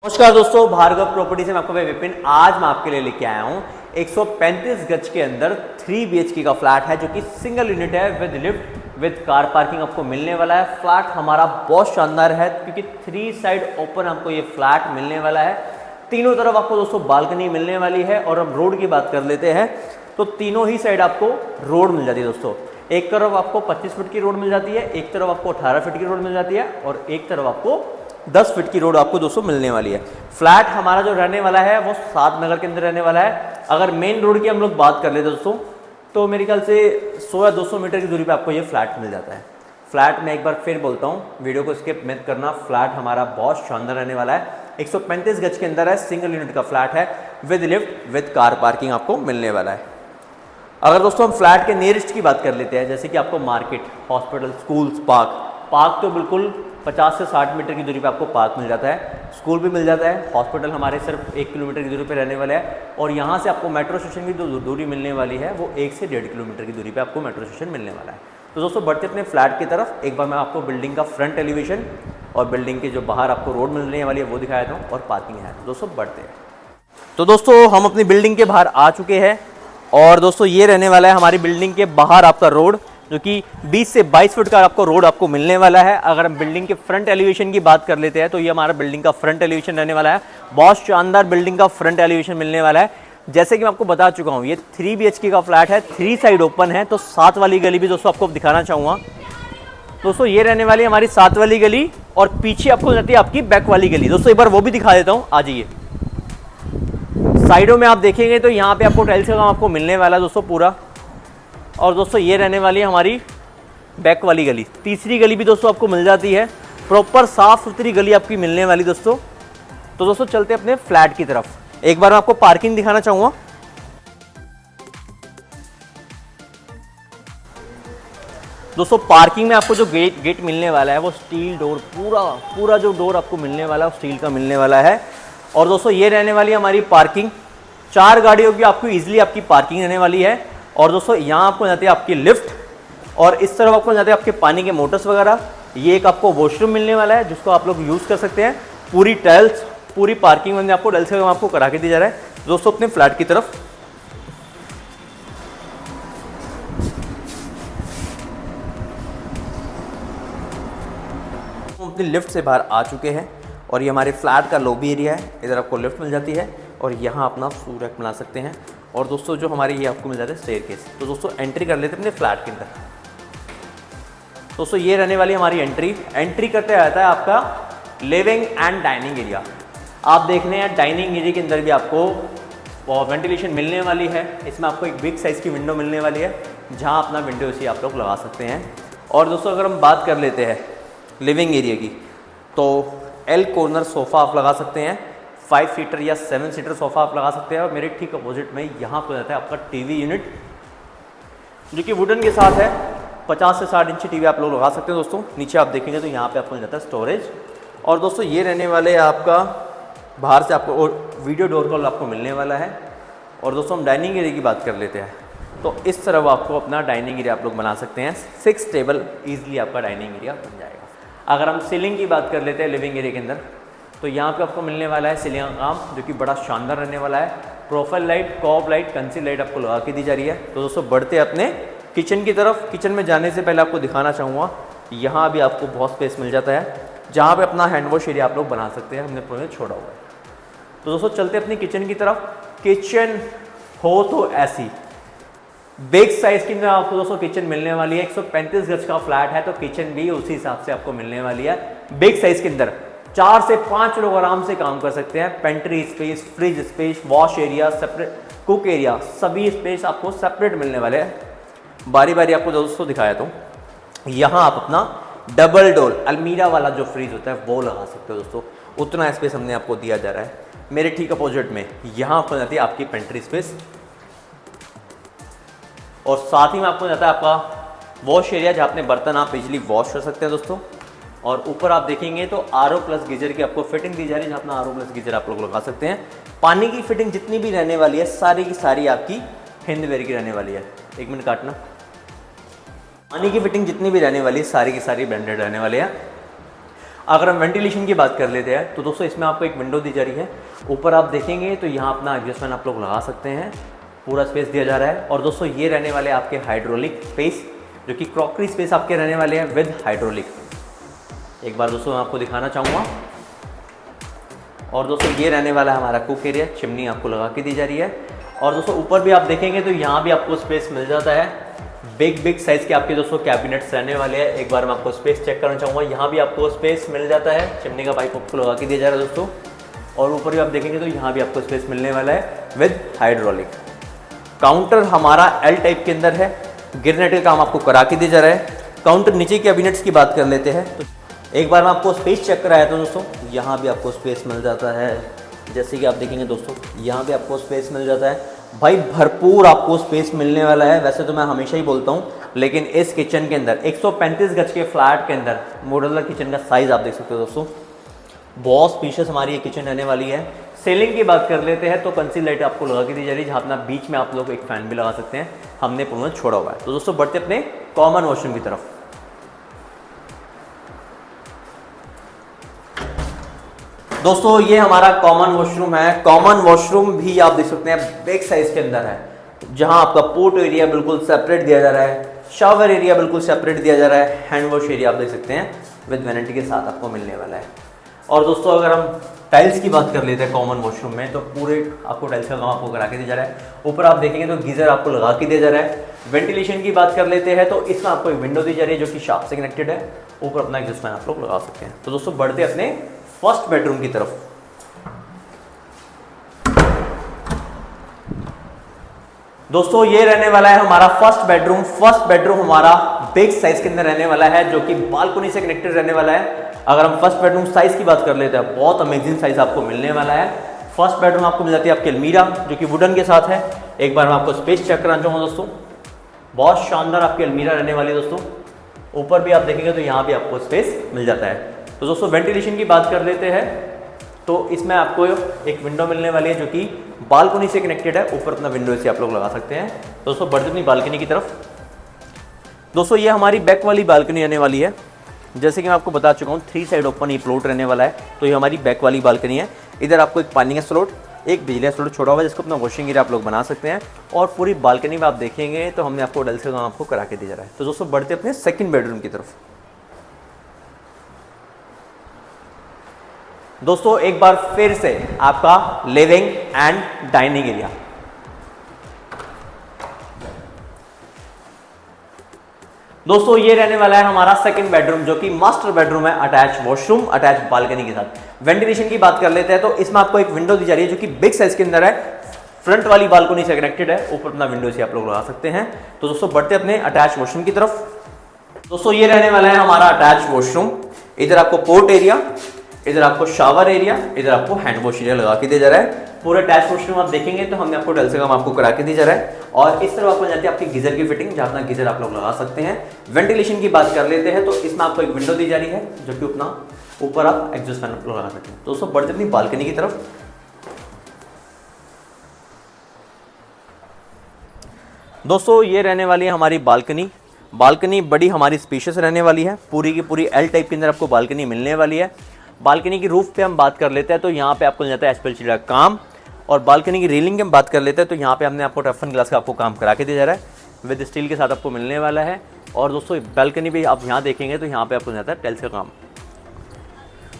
नमस्कार दोस्तों, भार्गव प्रॉपर्टी से मैं आपको विपिन। आज मैं आपके लिए लेके आया हूँ 135 गज के अंदर 3 BHK का फ्लैट है जो कि सिंगल यूनिट है with lift with car parking आपको मिलने वाला है। फ्लैट हमारा बहुत शानदार है क्योंकि 3 साइड ओपन आपको ये फ्लैट मिलने वाला है। तीनों तरफ आपको दोस्तों बालकनी मिलने वाली है। और हम रोड की बात कर लेते हैं तो तीनों ही साइड आपको रोड मिल जाती है दोस्तों। एक तरफ आपको 25 फीट की रोड मिल जाती है, एक तरफ आपको 18 फीट की रोड मिल जाती है और एक तरफ आपको 10 फीट की रोड आपको दोस्तों मिलने वाली है। फ्लैट हमारा जो रहने वाला है वो सात नगर के अंदर रहने वाला है। अगर मेन रोड की हम लोग बात कर ले दोस्तों तो मेरे ख्याल से 100 या 200 मीटर की दूरी पे आपको ये फ्लैट मिल जाता है। फ्लैट में एक बार फिर बोलता हूँ, वीडियो को स्किप मत करना। फ्लैट हमारा बहुत शानदार रहने वाला है। 135 गज के अंदर है, सिंगल यूनिट का फ्लैट है with lift with car parking आपको मिलने वाला है। अगर दोस्तों हम फ्लैट के नियरेस्ट की बात कर लेते हैं, जैसे कि आपको मार्केट, हॉस्पिटल, स्कूल्स, पार्क तो बिल्कुल 50 से 60 मीटर की दूरी पे आपको पार्क मिल जाता है, स्कूल भी मिल जाता है, हॉस्पिटल हमारे सिर्फ 1 किलोमीटर की दूरी पे रहने वाला है। और यहाँ से आपको मेट्रो स्टेशन की जो दूरी मिलने वाली है वो 1 से 1.5 किलोमीटर की दूरी पे आपको मेट्रो स्टेशन मिलने वाला है। तो दोस्तों बढ़ते अपने फ्लैट की तरफ, एक बार मैं आपको बिल्डिंग का फ्रंट एलिवेशन और बिल्डिंग के जो बाहर आपको रोड मिलने वाली है वो दिखाया था और पार्किंग है। तो दोस्तों बढ़ते हैं। तो दोस्तों हम अपनी बिल्डिंग के बाहर आ चुके हैं और दोस्तों ये रहने वाला है हमारी बिल्डिंग के बाहर आपका रोड, जो कि 20 से 22 फुट का आपको रोड आपको मिलने वाला है। अगर हम बिल्डिंग के फ्रंट एलिवेशन की बात कर लेते हैं तो ये हमारा बिल्डिंग का फ्रंट एलिवेशन रहने वाला है। बहुत शानदार बिल्डिंग का फ्रंट एलिवेशन मिलने वाला है। जैसे कि मैं आपको बता चुका हूँ, ये 3 BHK का फ्लैट है, 3 साइड ओपन है। तो 7 वाली गली भी दोस्तों आपको दिखाना चाहूँगा। दोस्तों ये रहने वाली है हमारी 7 वाली गली और पीछे आपको जाती है आपकी बैक वाली गली। दोस्तों एक बार वो भी दिखा देता हूँ, आ जाइए। साइडों में आप देखेंगे तो यहाँ पे आपको टाइल्स का काम आपको मिलने वाला है दोस्तों पूरा। और दोस्तों ये रहने वाली है हमारी बैक वाली गली। तीसरी गली भी दोस्तों आपको मिल जाती है, प्रॉपर साफ सुथरी गली आपकी मिलने वाली दोस्तों। तो दोस्तों चलते अपने फ्लैट की तरफ। एक बार मैं आपको पार्किंग दिखाना चाहूंगा। दोस्तों पार्किंग में आपको जो गेट मिलने वाला है वो स्टील डोर, पूरा जो डोर आपको मिलने वाला है वो स्टील का मिलने वाला है। और दोस्तों ये रहने वाली है हमारी पार्किंग। 4 गाड़ियों की आपको इजीली आपकी पार्किंग रहने वाली है। और दोस्तों यहाँ आपको जाती है आपकी लिफ्ट और इस तरफ आपको जाते हैं आपके पानी के मोटर्स वगैरह। ये एक आपको वॉशरूम मिलने वाला है जिसको आप लोग यूज़ कर सकते हैं। पूरी टाइल्स, पूरी पार्किंग में आपको टाइल्स का काम आपको करा के दिया जा रहा है। दोस्तों अपने फ्लैट की तरफ हम अपनी लिफ्ट से बाहर आ चुके हैं और ये हमारे फ्लैट का लॉबी एरिया है। इधर आपको लिफ्ट मिल जाती है और यहाँ अपना शू रैक बना सकते हैं। और दोस्तों जो हमारी ये आपको मिल जाता है स्टेयरकेस। तो दोस्तों एंट्री कर लेते हैं अपने फ्लैट के अंदर। दोस्तों ये रहने वाली हमारी एंट्री करते रहता है आपका लिविंग एंड डाइनिंग एरिया। आप देख रहे हैं डाइनिंग एरिया के अंदर भी आपको वेंटिलेशन मिलने वाली है। इसमें आपको एक बिग साइज़ की विंडो मिलने वाली है जहां अपना विंडो इसी आप लोग लगा सकते हैं। और दोस्तों अगर हम बात कर लेते हैं लिविंग एरिया की तो एल कॉर्नर सोफ़ा आप लगा सकते हैं। 5 सीटर या 7 सीटर सोफ़ा आप लगा सकते हैं। और मेरे ठीक अपोजिट में यहाँ पर रहता है आपका टीवी यूनिट जो कि वुडन के साथ है। 50 से 60 इंची टीवी आप लोग लगा सकते हैं दोस्तों। नीचे आप देखेंगे तो यहाँ पे आपको मिल जाता है स्टोरेज। और दोस्तों ये रहने वाले आपका बाहर से आपको वीडियो डोर कॉल आपको मिलने वाला है। और दोस्तों हम डाइनिंग एरिया की बात कर लेते हैं तो इस तरफ आपको अपना डाइनिंग एरिया आप लोग बना सकते हैं। 6 टेबल ईजिली आपका डाइनिंग एरिया बन जाएगा। अगर हम सीलिंग की बात कर लेते हैं लिविंग एरिया के अंदर तो यहाँ पे आपको मिलने वाला है सीलिंग का काम जो कि बड़ा शानदार रहने वाला है। Profile light, cob light, conceal light आपको लगा के दी जा रही है। तो दोस्तों बढ़ते अपने किचन की तरफ। किचन में जाने से पहले आपको दिखाना चाहूँगा, यहाँ भी आपको बहुत स्पेस मिल जाता है जहाँ पे अपना हैंड वॉश एरिया आप लोग बना सकते हैं। हमने पूरे छोड़ा हुआ है। तो दोस्तों चलते अपनी किचन की तरफ। किचन हो तो ऐसी बिग साइज की आपको दोस्तों किचन मिलने वाली है। 135 गज का फ्लैट है तो किचन भी उसी हिसाब से आपको मिलने वाली है। बिग साइज के अंदर 4 से 5 लोग आराम से काम कर सकते हैं। Pantry space, fridge space, wash area, separate cook area, सभी स्पेस आपको सेपरेट मिलने वाले हैं। बारी बारी आपको दोस्तों दिखाया तो यहाँ आप अपना डबल डोर अलमीरा वाला जो फ्रिज होता है वो लगा सकते हो दोस्तों। उतना स्पेस हमने आपको दिया जा रहा है। मेरे ठीक अपोजिट में यहाँ आपको जाती है आपकी पेंट्री स्पेस और साथ ही में आपको जाता है आपका वॉश एरिया जहाँ अपने बर्तन आप इजीली वॉश कर सकते हैं दोस्तों। और ऊपर आप देखेंगे तो आरओ प्लस गीजर की आपको फिटिंग दी जा रही है जहाँ अपना आरओ प्लस गीजर आप लोग लगा सकते हैं। पानी की फिटिंग जितनी भी रहने वाली है सारी की सारी आपकी हिंदवेयर की रहने वाली है। 1 मिनट काटना। पानी की फिटिंग जितनी भी रहने वाली है सारी की सारी ब्रांडेड रहने वाली है। अगर हम वेंटिलेशन की बात कर लेते हैं तो दोस्तों इसमें आपको एक विंडो दी जा रही है। ऊपर आप देखेंगे तो यहाँ अपना एडजस्ट फैन आप लोग लगा सकते हैं, पूरा स्पेस दिया जा रहा है। और दोस्तों ये रहने वाले आपके हाइड्रोलिक स्पेस, जो कि क्रॉकरी स्पेस आपके रहने वाले हैं विद हाइड्रोलिक। एक बार दोस्तों मैं आपको दिखाना चाहूँगा। और दोस्तों ये रहने वाला है हमारा कुक एरिया, चिमनी आपको लगा के दी जा रही है। और दोस्तों ऊपर भी आप देखेंगे तो यहाँ भी आपको स्पेस मिल जाता है। बिग साइज़ के आपके दोस्तों कैबिनेट्स रहने वाले हैं। एक बार मैं आपको स्पेस चेक करना चाहूँगा। यहाँ भी आपको स्पेस मिल जाता है, चिमनी का पाइप आपको लगा के दिया जा रहा है दोस्तों। और ऊपर भी आप देखेंगे तो यहाँ भी आपको स्पेस मिलने वाला है विद हाइड्रोलिक। काउंटर हमारा एल टाइप के अंदर है, गिरनेट का काम आपको करा के दिया जा रहा है। काउंटर नीचे कैबिनेट्स की बात कर लेते हैं तो एक बार मैं आपको स्पेस चेक कराया तो दोस्तों यहाँ भी आपको स्पेस मिल जाता है। जैसे कि आप देखेंगे दोस्तों यहाँ भी आपको स्पेस मिल जाता है। भाई भरपूर आपको स्पेस मिलने वाला है। वैसे तो मैं हमेशा ही बोलता हूँ, लेकिन इस किचन के अंदर 135 गज के फ्लैट के अंदर मॉड्यूलर किचन का साइज़ आप देख सकते हो दोस्तों। बहुत स्पेशियस हमारी ये किचन रहने वाली है। सीलिंग की बात कर लेते हैं तो कंसील लाइट आपको लगा के दी जा रही है, जहाँ अपना बीच में आप लोग एक फैन भी लगा सकते हैं, हमने पूरा छोड़ा हुआ है। तो दोस्तों बढ़ते अपने कॉमन वॉशरूम की तरफ। दोस्तों ये हमारा कॉमन वॉशरूम है। कॉमन वॉशरूम भी आप देख सकते हैं बिग साइज के अंदर है, जहां आपका पोर्ट एरिया बिल्कुल सेपरेट दिया जा रहा है, शावर एरिया बिल्कुल सेपरेट दिया जा रहा है, हैंड वॉश एरिया आप देख सकते हैं विद वैनिटी के साथ आपको मिलने वाला है। और दोस्तों अगर हम टाइल्स की बात कर लेते हैं कॉमन वॉशरूम में, तो पूरे आपको टाइल्स का काम आपको करा के दिया जा रहा है। ऊपर आप देखेंगे तो गीजर आपको लगा के दिया जा रहा है। वेंटिलेशन की बात कर लेते हैं तो इसमें आपको एक विंडो दी जा रही है जो कि शाफ्ट से कनेक्टेड है। ऊपर अपना एग्जॉस्ट फैन आप लोग लगा सकते हैं। तो दोस्तों बढ़ते अपने फर्स्ट बेडरूम की तरफ। दोस्तों ये रहने वाला है हमारा फर्स्ट बेडरूम। फर्स्ट बेडरूम हमारा बिग साइज के अंदर रहने वाला है, जो कि बालकनी से कनेक्टेड रहने वाला है। अगर हम फर्स्ट बेडरूम साइज की बात कर लेते हैं, बहुत अमेजिंग साइज आपको मिलने वाला है। फर्स्ट बेडरूम आपको मिल जाती है आपकी अलमीरा, जो कि वुडन के साथ है। एक बार मैं आपको स्पेस चेक कराना चाहूँगा दोस्तों। बहुत शानदार आपकी अलमीरा रहने वाली है दोस्तों। ऊपर भी आप देखेंगे तो यहाँ भी आपको स्पेस मिल जाता है। तो दोस्तों वेंटिलेशन की बात कर लेते हैं तो इसमें आपको एक विंडो मिलने वाली है जो कि बालकनी से कनेक्टेड है। ऊपर अपना विंडो से आप लोग लगा सकते हैं। तो दोस्तों बढ़ते अपनी बालकनी की तरफ। दोस्तों ये हमारी बैक वाली बालकनी रहने वाली है। जैसे कि मैं आपको बता चुका हूँ 3 साइड ओपन ये प्लॉट रहने वाला है। तो ये हमारी बैक वाली बालकनी है। इधर आपको एक पानी का स्लॉट, एक बिजली का स्लॉट छोड़ा हुआ है, जिसको अपना वॉशिंग एरिया आप लोग बना सकते हैं। और पूरी बालकनी में आप देखेंगे तो हमने आपको डल से काम आपको करा के दिया जा रहा है। तो दोस्तों बढ़ते अपने सेकंड बेडरूम की तरफ। दोस्तों एक बार फिर से आपका लिविंग एंड डाइनिंग एरिया। दोस्तों ये रहने वाला है हमारा सेकंड बेडरूम, जो कि मास्टर बेडरूम है, अटैच वॉशरूम, अटैच बालकनी के साथ। वेंटिलेशन की बात कर लेते हैं तो इसमें आपको एक विंडो दी जा रही है जो कि बिग साइज के अंदर है। फ्रंट वाली बालकनी से कनेक्टेड है। ऊपर अपना विंडो से आप लोग लगा सकते हैं। तो दोस्तों बढ़ते अपने अटैच वॉशरूम की तरफ। दोस्तों ये रहने वाला है हमारा अटैच वॉशरूम। इधर आपको पोर्ट एरिया, इधर आपको शावर एरिया, इधर आपको हैंड वॉश एरिया लगा के दिया जा रहा है। पूरे अटैच वॉशरूम आप देखेंगे तो हमने आपको डल से काम आपको करा के दी जा रहा है। और इस तरफ आपको जाती है आपकी गीजर की फिटिंग, जहाँ अपना गीजर आप लोग लगा सकते हैं। वेंटिलेशन की बात कर लेते हैं तो इसमें आपको एक विंडो दी जा रही है जो कि अपना ऊपर आप एग्जॉस्ट फैन लगा सकते हैं। तो दोस्तों बढ़ते अपनी बालकनी की तरफ। दोस्तों ये रहने वाली है हमारी बालकनी। बालकनी बड़ी हमारी स्पेशियस रहने वाली है। पूरी की पूरी एल टाइप के अंदर आपको बालकनी मिलने वाली है। बालकनी की रूफ पे हम बात कर लेते हैं तो यहाँ पे आपको मिल जाता है एसपीएलसी का काम। और बालकनी की रेलिंग की हम बात कर लेते हैं तो यहाँ पे हमने आपको टफन ग्लास का आपको काम करा के दिया जा रहा है, विद स्टील के साथ आपको मिलने वाला है। और दोस्तों बालकनी भी आप यहाँ देखेंगे तो यहाँ पे आपको मिल जाता है टाइल्स का काम।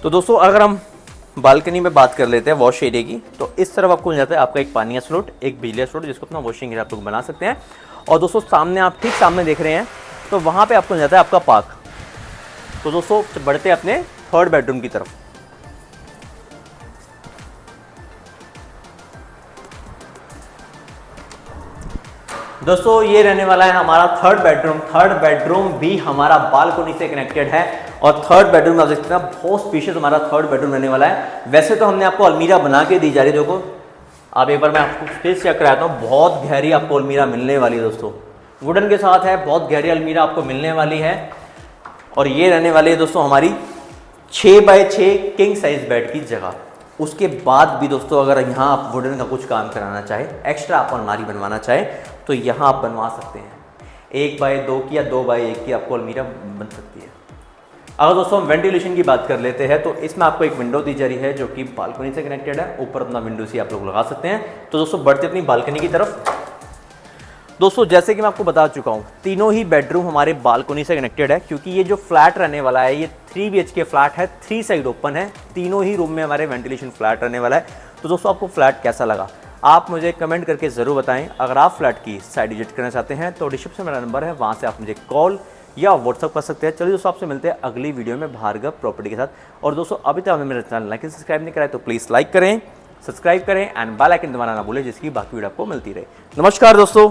तो दोस्तों अगर हम बालकनी में बात कर लेते हैं वॉश एरिया की, तो इस तरफ आपको मिल जाता है आपका एक पानी का स्लॉट, एक बिजली का स्लॉट, जिसको अपना वॉशिंग एरिया आप लोग बना सकते हैं। और दोस्तों सामने आप ठीक सामने देख रहे हैं तो वहाँ पे आपको मिल जाता है आपका पार्क। तो दोस्तों बढ़ते अपने थर्ड बेडरूम की तरफ। दोस्तों ये रहने वाला है हमारा थर्ड बेडरूम। थर्ड बेडरूम भी हमारा बालकनी से कनेक्टेड है। और थर्ड बेडरूम आप देखते हैं बहुत स्पेशियस हमारा थर्ड बेडरूम रहने वाला है। वैसे तो हमने आपको अलमीरा बना के दी जा रही है। देखो आप एक बार मैं आपको स्पेस चेक कराता हूँ। बहुत गहरी आपको अलमीरा मिलने वाली है दोस्तों, वुडन के साथ है। बहुत गहरी अलमीरा आपको मिलने वाली है। और ये रहने वाली है दोस्तों हमारी 6x6 किंग साइज बेड की जगह। उसके बाद भी दोस्तों अगर यहाँ आप वुडन का कुछ काम कराना चाहे, एक्स्ट्रा आप अलमारी बनवाना चाहे तो यहाँ आप बनवा सकते हैं। 1x2 की या 2x1 की आपको अलमीरा बन सकती है। अगर दोस्तों हम वेंटिलेशन की बात कर लेते हैं तो इसमें आपको एक विंडो दी जा रही है जो कि बालकनी से कनेक्टेड है। ऊपर अपना विंडो से आप लोग लगा सकते हैं। तो दोस्तों बढ़ते अपनी बालकनी की तरफ। दोस्तों जैसे कि मैं आपको बता चुका हूँ, तीनों ही बेडरूम हमारे बालकनी से कनेक्टेड है, क्योंकि ये जो फ्लैट रहने वाला है ये 3 BHK फ्लैट है, 3 साइड ओपन है, तीनों ही रूम में हमारे वेंटिलेशन फ्लैट रहने वाला है। तो दोस्तों आपको फ्लैट कैसा लगा आप मुझे कमेंट करके ज़रूर बताएं। अगर आप फ्लैट की साइट विजिट करना चाहते हैं तो डिस्क्रिप्शन में मेरा नंबर है, वहाँ से आप मुझे कॉल या व्हाट्सअप कर सकते हैं। चलिए दोस्तों आपसे मिलते हैं अगली वीडियो में भार्गव प्रॉपर्टी के साथ। और दोस्तों अभी तक आपने मेरा चैनल लाइक सब्सक्राइब नहीं करा है तो प्लीज़ लाइक करें, सब्सक्राइब करें एंड बेल आइकन दबाना ना भूलें, जिसकी बाकी वीडियो आपको मिलती रहे। नमस्कार दोस्तों।